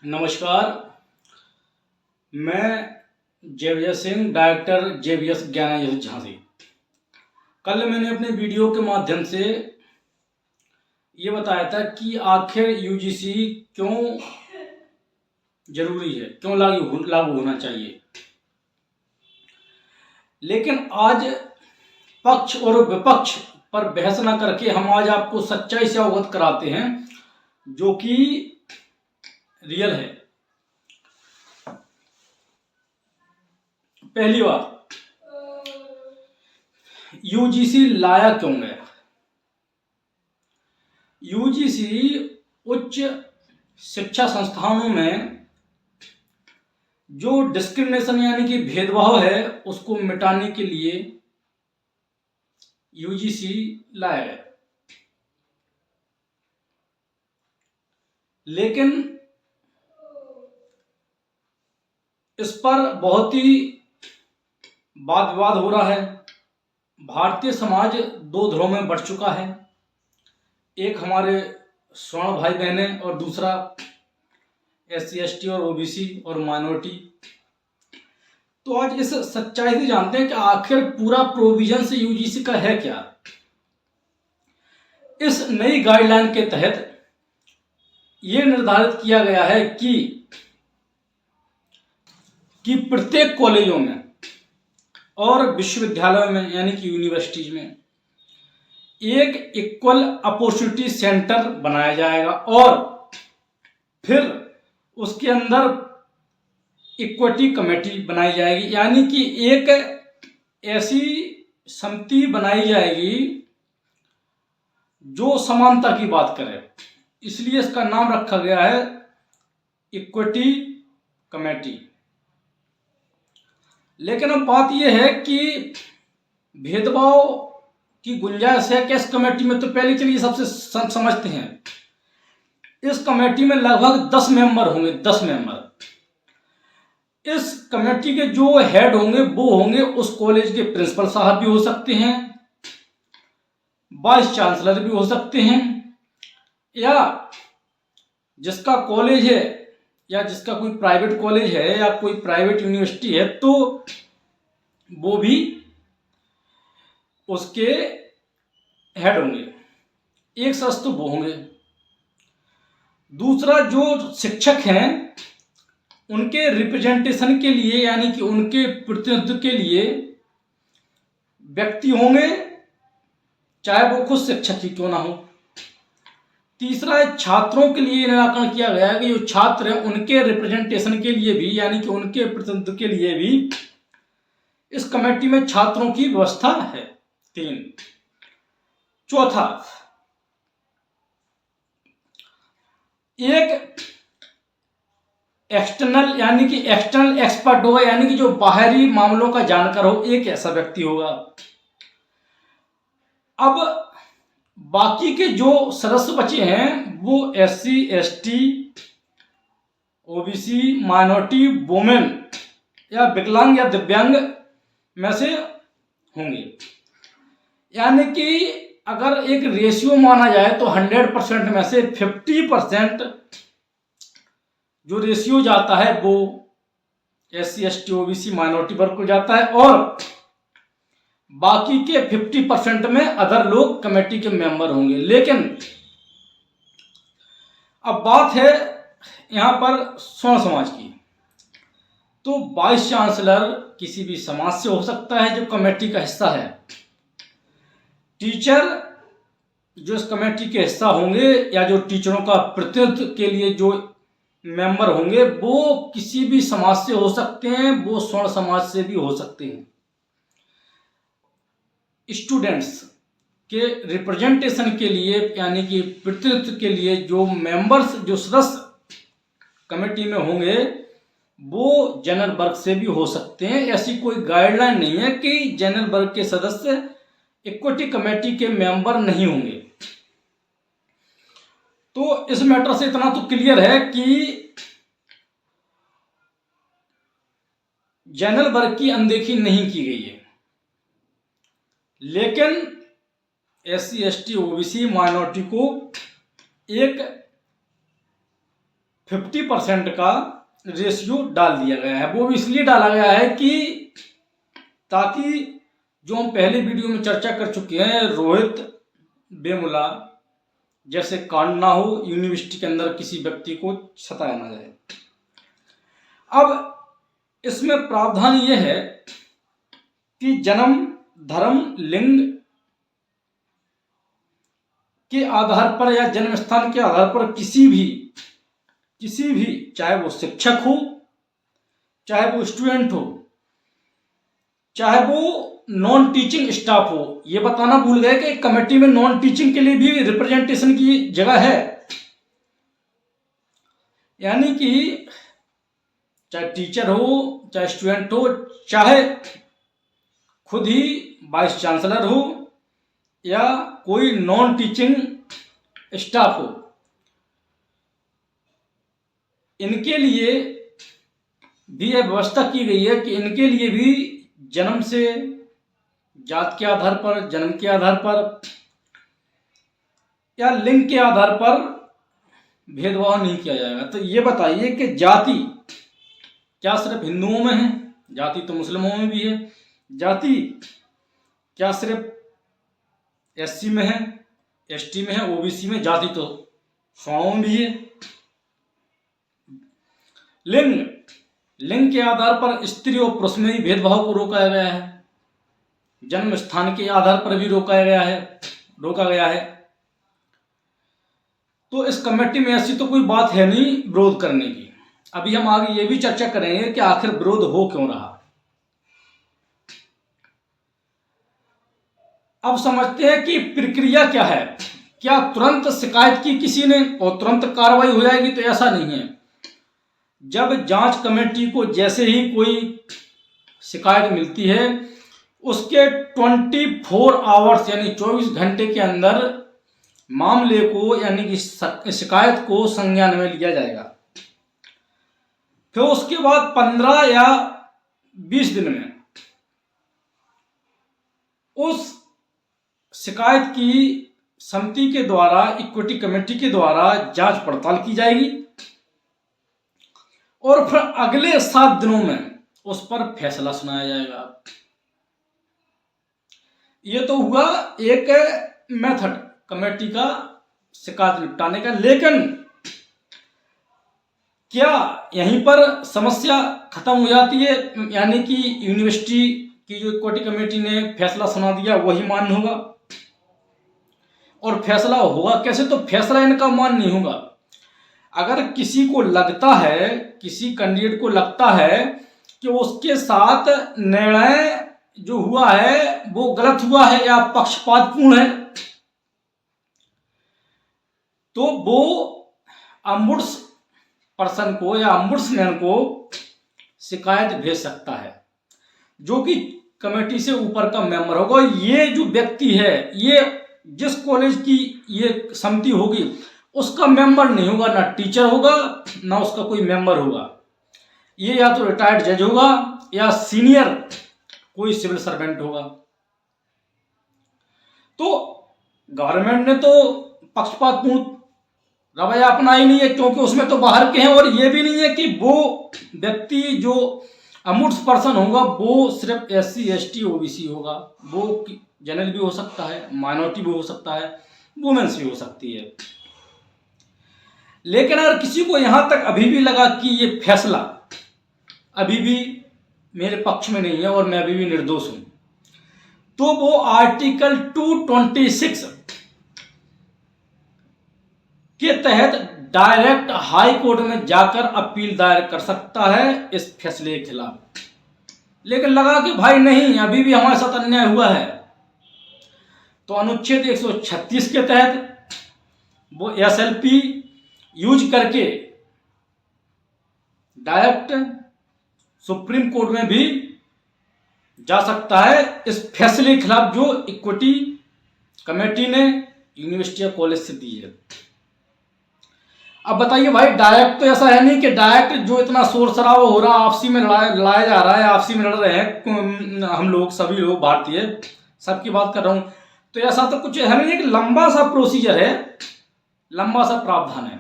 नमस्कार। मैं Xavier Singh, director जेवियस ज्ञान झांसी। कल मैंने अपने वीडियो के माध्यम से ये बताया था कि आखिर यूजीसी क्यों जरूरी है, क्यों लागू होना चाहिए। लेकिन आज पक्ष और विपक्ष पर बहस न करके हम आज आपको सच्चाई से अवगत कराते हैं जो कि रियल है। पहली बात, यूजीसी लाया क्यों गया। यूजीसी उच्च शिक्षा संस्थानों में जो डिस्क्रिमिनेशन यानी कि भेदभाव है उसको मिटाने के लिए यूजीसी लाया गया। लेकिन इस पर बहुत ही वाद विवाद हो रहा है। भारतीय समाज दो ध्रुवों में बढ़ चुका है, एक हमारे स्वर्ण भाई बहने और दूसरा SC ST और OBC और माइनॉरिटी। तो आज इस सच्चाई से जानते हैं कि आखिर पूरा प्रोविजन से यूजीसी का है क्या। इस नई गाइडलाइन के तहत यह निर्धारित किया गया है कि प्रत्येक कॉलेजों में और विश्वविद्यालयों में यानी कि यूनिवर्सिटीज में एक इक्वल अपॉर्चुनिटी सेंटर बनाया जाएगा और फिर उसके अंदर इक्विटी कमेटी बनाई जाएगी, यानी कि एक ऐसी समिति बनाई जाएगी जो समानता की बात करे। इसलिए इसका नाम रखा गया है इक्विटी कमेटी। लेकिन अब बात यह है कि भेदभाव की गुंजाइश है क्या इस कमेटी में। तो पहले चलिए सबसे समझते हैं। इस कमेटी में लगभग 10 मेंबर होंगे, 10 मेंबर। इस कमेटी के जो हेड होंगे वो होंगे उस कॉलेज के प्रिंसिपल साहब भी हो सकते हैं, वाइस चांसलर भी हो सकते हैं, या जिसका कॉलेज है या जिसका कोई प्राइवेट कॉलेज है या कोई प्राइवेट यूनिवर्सिटी है तो वो भी उसके हेड होंगे। एक सदस्य तो वो होंगे। दूसरा, जो शिक्षक हैं उनके रिप्रेजेंटेशन के लिए यानी कि उनके प्रतिनिधित्व के लिए व्यक्ति होंगे, चाहे वो खुद शिक्षक ही क्यों ना हो। तीसरा, छात्रों के लिए निराकरण किया गया है कि जो छात्र हैं उनके रिप्रेजेंटेशन के लिए भी यानी कि उनके प्रतिनिधित्व के लिए भी इस कमेटी में छात्रों की व्यवस्था है। 3। चौथा, एक एक्सटर्नल यानी कि एक्सटर्नल एक्सपर्ट होगा, यानी कि जो बाहरी मामलों का जानकार हो, एक ऐसा व्यक्ति होगा। अब बाकी के जो सदस्य बचे हैं वो SC ST OBC minority women या विकलांग या दिव्यांग में से होंगे। यानी कि अगर एक रेशियो माना जाए तो 100% में से 50% जो रेशियो जाता है वो SC ST OBC माइनॉरिटी वर्ग को जाता है और बाकी के 50% में अदर लोग कमेटी के मेंबर होंगे। लेकिन अब बात है यहां पर स्वर्ण समाज की। तो वाइस चांसलर किसी भी समाज से हो सकता है जो कमेटी का हिस्सा है। टीचर जो इस कमेटी के हिस्सा होंगे या जो टीचरों का प्रतिनिधित्व के लिए जो मेंबर होंगे वो किसी भी समाज से हो सकते हैं, वो स्वर्ण समाज से भी हो सकते हैं। स्टूडेंट्स के रिप्रेजेंटेशन के लिए यानी कि प्रतिनिधित्व के लिए जो मेंबर्स जो सदस्य कमेटी में होंगे वो जनरल वर्ग से भी हो सकते हैं। ऐसी कोई गाइडलाइन नहीं है कि जनरल वर्ग के सदस्य इक्विटी कमेटी के मेंबर नहीं होंगे। तो इस मैटर से इतना तो क्लियर है कि जनरल वर्ग की अनदेखी नहीं की गई है। लेकिन SC ST OBC माइनॉरिटी को एक 50% का रेशियो डाल दिया गया है। वो भी इसलिए डाला गया है कि ताकि जो हम पहले वीडियो में चर्चा कर चुके हैं, रोहित वेमुला जैसे कांड ना हो, यूनिवर्सिटी के अंदर किसी व्यक्ति को सताया ना जाए। अब इसमें प्रावधान ये है कि जन्म, धर्म, लिंग के आधार पर या जन्म स्थान के आधार पर किसी भी चाहे वो शिक्षक हो, चाहे वो स्टूडेंट हो, चाहे वो नॉन टीचिंग स्टाफ हो, ये बताना भूल गए कि कमेटी में नॉन टीचिंग के लिए भी रिप्रेजेंटेशन की जगह है। यानी कि चाहे टीचर हो, चाहे स्टूडेंट हो, चाहे खुद ही वाइस चांसलर हो या कोई नॉन टीचिंग स्टाफ हो, इनके लिए भी यह व्यवस्था की गई है कि इनके लिए भी जन्म से, जात के आधार पर, जन्म के आधार पर या लिंग के आधार पर भेदभाव नहीं किया जाएगा। तो ये बताइए कि जाति क्या सिर्फ हिंदुओं में है? जाति तो मुस्लिमों में भी है। जाति क्या सिर्फ एससी में है, एसटी में है, ओबीसी में? जाति तो स्वाओं में भी है। लिंग के आधार पर स्त्री और पुरुष में ही भेदभाव को रोका गया है। जन्म स्थान के आधार पर भी रोका गया है। तो इस कमेटी में ऐसी तो कोई बात है नहीं विरोध करने की। अभी हम आगे ये भी चर्चा करेंगे कि आखिर विरोध हो क्यों रहा। अब समझते हैं कि प्रक्रिया क्या है। क्या तुरंत शिकायत की किसी ने और तुरंत कार्रवाई हो जाएगी? तो ऐसा नहीं है। जब जांच कमेटी को जैसे ही कोई शिकायत मिलती है, उसके 24 आवर्स यानी 24 घंटे के अंदर मामले को यानी कि शिकायत को संज्ञान में लिया जाएगा। फिर उसके बाद 15 या 20 दिन में उस शिकायत की समिति के द्वारा, इक्विटी कमेटी के द्वारा जांच पड़ताल की जाएगी और फिर अगले 7 दिनों में उस पर फैसला सुनाया जाएगा। यह तो हुआ एक मेथड कमेटी का शिकायत निपटाने का। लेकिन क्या यहीं पर समस्या खत्म हो जाती है? यानी कि यूनिवर्सिटी की जो इक्विटी कमेटी ने फैसला सुना दिया वही मान्य होगा? और फैसला होगा कैसे? तो फैसला इनका मान्य नहीं होगा। अगर किसी को लगता है, किसी कैंडिडेट को लगता है कि उसके साथ निर्णय जो हुआ है वो गलत हुआ है या पक्षपातपूर्ण है, तो वो अम्बुड्स पर्सन को या अम्बुड्समैन को शिकायत भेज सकता है, जो कि कमेटी से ऊपर का मेंबर होगा। ये जो व्यक्ति है, ये जिस कॉलेज की ये समिति होगी उसका मेंबर नहीं होगा, ना टीचर होगा ना उसका कोई मेंबर होगा। ये या तो रिटायर्ड जज होगा या सीनियर कोई सिविल सर्वेंट होगा। तो गवर्नमेंट ने तो पक्षपातपूर्ण रवैया अपना ही नहीं है, क्योंकि उसमें तो बाहर के हैं। और ये भी नहीं है कि वो व्यक्ति जो अमूर्त पर्सन होगा वो सिर्फ SC ST OBC होगा। वो जनरल भी हो सकता है, माइनॉरिटी भी हो सकता है, वुमेन्स भी हो सकती है। लेकिन अगर किसी को यहां तक अभी भी लगा कि ये फैसला अभी भी मेरे पक्ष में नहीं है और मैं अभी भी निर्दोष हूं, तो वो आर्टिकल 226 के तहत डायरेक्ट हाई कोर्ट में जाकर अपील दायर कर सकता है इस फैसले के खिलाफ। लेकिन लगा कि भाई नहीं, अभी भी हमारे साथ अन्याय हुआ है, तो अनुच्छेद 136 के तहत वो SLP यूज करके डायरेक्ट सुप्रीम कोर्ट में भी जा सकता है इस फैसले के खिलाफ जो इक्विटी कमेटी ने यूनिवर्सिटी या कॉलेज से दी है। अब बताइए भाई, डायरेक्ट तो ऐसा है नहीं कि डायरेक्ट जो इतना शोर शराबा हो रहा, आपसी में लड़ाया जा रहा है, आपसी में लड़ रहे हैं हम लोग, सभी लोग भारतीय, सबकी बात कर रहा हूं, तो ऐसा तो कुछ है नहीं। एक लंबा सा प्रोसीजर है, लंबा सा प्रावधान है।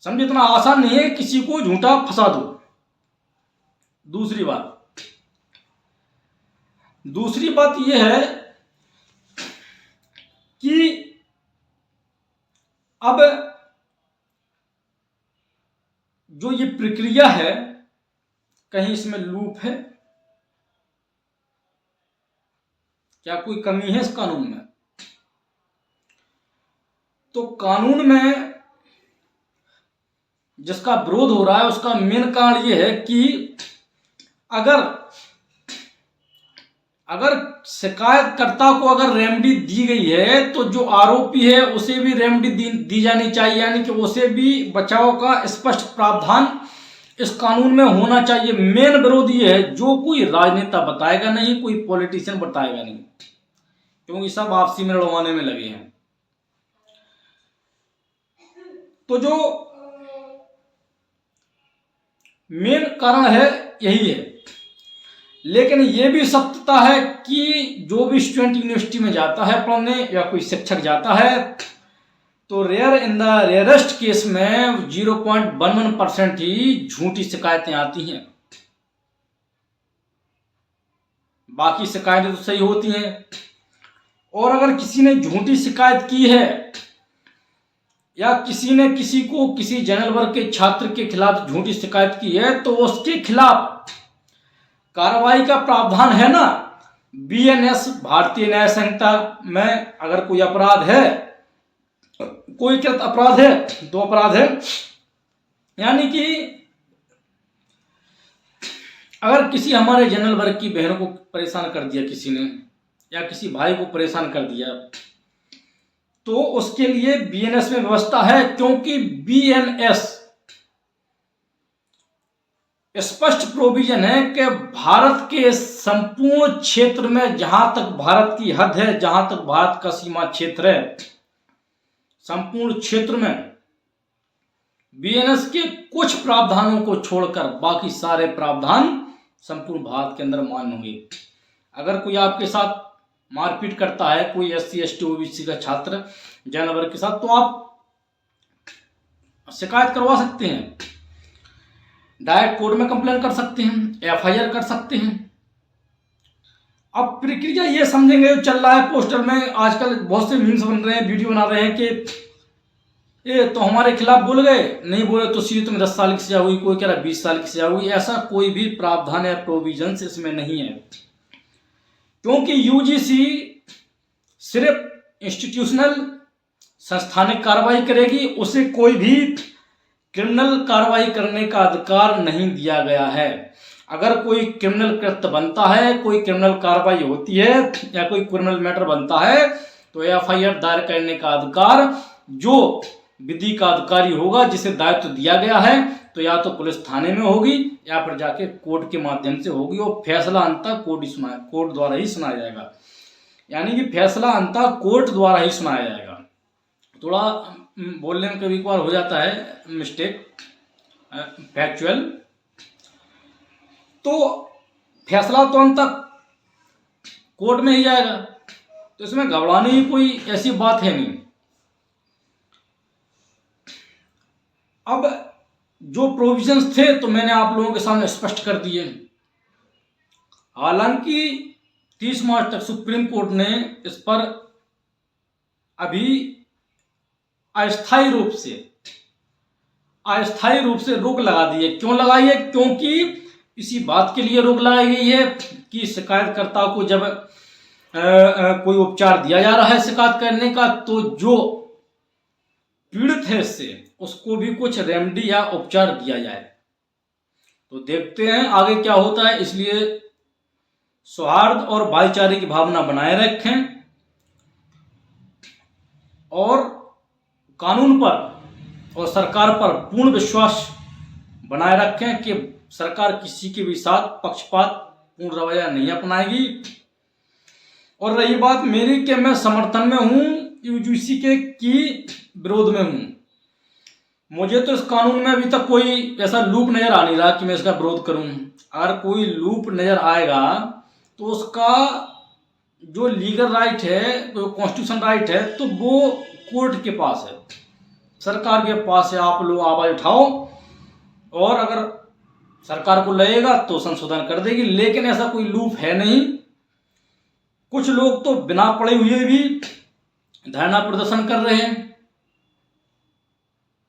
समझे, इतना आसान नहीं है किसी को झूठा फंसा दो। दूसरी बात यह है कि अब जो ये प्रक्रिया है, कहीं इसमें लूप है, क्या कोई कमी है इस कानून में? तो कानून में जिसका विरोध हो रहा है उसका मेन कारण यह है कि अगर शिकायतकर्ता को अगर रेमेडी दी गई है तो जो आरोपी है उसे भी रेमेडी दी जानी चाहिए, यानी कि उसे भी बचाव का स्पष्ट प्रावधान इस कानून में होना चाहिए। मेन विरोध ये है, जो कोई राजनेता बताएगा नहीं, कोई पॉलिटिशियन बताएगा नहीं, क्योंकि सब आपसी में लड़वाने में लगे हैं। तो जो मेन कारण है यही है। लेकिन यह भी सत्यता है कि जो भी स्टूडेंट यूनिवर्सिटी में जाता है पढ़ने या कोई शिक्षक जाता है तो इन द रेयरेस्ट केस में 0.11% ही झूठी शिकायतें आती हैं, बाकी शिकायतें तो सही होती हैं। और अगर किसी ने झूठी शिकायत की है या किसी ने किसी को किसी जनरल वर्ग के छात्र के खिलाफ झूठी शिकायत की है तो उसके खिलाफ कार्रवाई का प्रावधान है ना। बीएनएस भारतीय न्याय संहिता में अगर कोई अपराध है, कोई कृत अपराध है तो अपराध है, यानी कि अगर किसी हमारे जनरल वर्ग की बहनों को परेशान कर दिया किसी ने या किसी भाई को परेशान कर दिया तो उसके लिए बीएनएस में व्यवस्था है, क्योंकि बीएनएस स्पष्ट प्रोविजन है कि भारत के संपूर्ण क्षेत्र में जहां तक भारत की हद है, जहां तक भारत का सीमा क्षेत्र है, संपूर्ण क्षेत्र में बीएनएस के कुछ प्रावधानों को छोड़कर बाकी सारे प्रावधान संपूर्ण भारत के अंदर मान्य होंगे। अगर कोई आपके साथ मारपीट करता है, कोई SC ST OBC का छात्र जनरल वर्ग के साथ, तो आप शिकायत करवा सकते हैं, डायरेक्ट कोर्ट में कंप्लेन कर सकते हैं, FIR कर सकते हैं। अब प्रक्रिया ये समझेंगे, जो चल रहा है पोस्टर में आजकल बहुत से मीम्स बन रहे हैं, वीडियो बना रहे हैं कि ये तो हमारे खिलाफ बोल गए, नहीं बोले तो सीधे तुम्हें 10 साल की सजा हुई, कोई कह रहा 20 साल की सजा हुई। ऐसा कोई भी प्रावधान या प्रोविजन इसमें नहीं है, क्योंकि UGC सिर्फ इंस्टीट्यूशनल संस्थानिक कार्रवाई करेगी, उसे कोई भी क्रिमिनल कार्रवाई करने का अधिकार नहीं दिया गया है। अगर कोई क्रिमिनल कृत्य बनता है, कोई क्रिमिनल कार्रवाई होती है या कोई क्रिमिनल मैटर बनता है तो FIR दायर करने का अधिकार जो विधि का अधिकारी होगा, जिसे दायित्व दिया गया है, तो या तो पुलिस थाने में होगी या फिर जाके कोर्ट के माध्यम से होगी, और फैसला अंततः कोर्ट द्वारा ही सुनाया जाएगा। यानी कि फैसला अंततः कोर्ट द्वारा ही सुनाया जाएगा। थोड़ा बोलने में कभी कभार हो जाता है मिस्टेक, फैक्चुअल, तो फैसला तो अंत तक कोर्ट में ही जाएगा, तो इसमें घबराने की कोई ऐसी बात है नहीं। अब जो प्रोविजंस थे तो मैंने आप लोगों के सामने स्पष्ट कर दिए। हालांकि 30 मार्च तक सुप्रीम कोर्ट ने इस पर अभी अस्थायी रूप से रोक लगा दी है। क्यों लगाई है? क्योंकि इसी बात के लिए रोक लगाई गई है कि शिकायतकर्ता को जब कोई उपचार दिया जा रहा है शिकायत करने का, तो जो पीड़ित है इससे उसको भी कुछ रेमेडी या उपचार दिया जाए। तो देखते हैं आगे क्या होता है। इसलिए सौहार्द और भाईचारे की भावना बनाए रखें और कानून पर और सरकार पर पूर्ण विश्वास बनाए रखें कि सरकार किसी के भी साथ पक्षपात पूर्ण रवैया नहीं अपनाएगी। और रही बात मेरी कि मैं समर्थन में हूं, UGC के की विरोध में हूं। मुझे तो इस कानून में अभी तक कोई ऐसा लूप नजर आ नहीं रहा कि मैं इसका विरोध करूं। अगर कोई लूप नजर आएगा तो उसका जो लीगल राइट है, जो कॉन्स्टिट्यूशन राइट है, तो वो कोर्ट के पास है। सरकार के पास से आप लोग आवाज उठाओ, और अगर सरकार को लगेगा तो संशोधन कर देगी, लेकिन ऐसा कोई लूप है नहीं। कुछ लोग तो बिना पढ़े हुए भी धरना प्रदर्शन कर रहे हैं,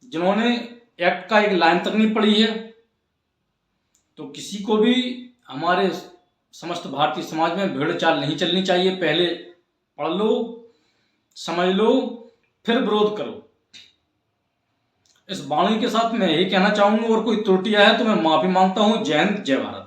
जिन्होंने एक्ट का एक लाइन तक नहीं पढ़ी है। तो किसी को भी हमारे समस्त भारतीय समाज में भेड़ चाल नहीं चलनी चाहिए। पहले पढ़ लो, समझ लो, फिर विरोध करो। इस वाणी के साथ मैं यही कहना चाहूंगा, और कोई त्रुटियां है तो मैं माफी मांगता हूं। जय हिंद, जय भारत।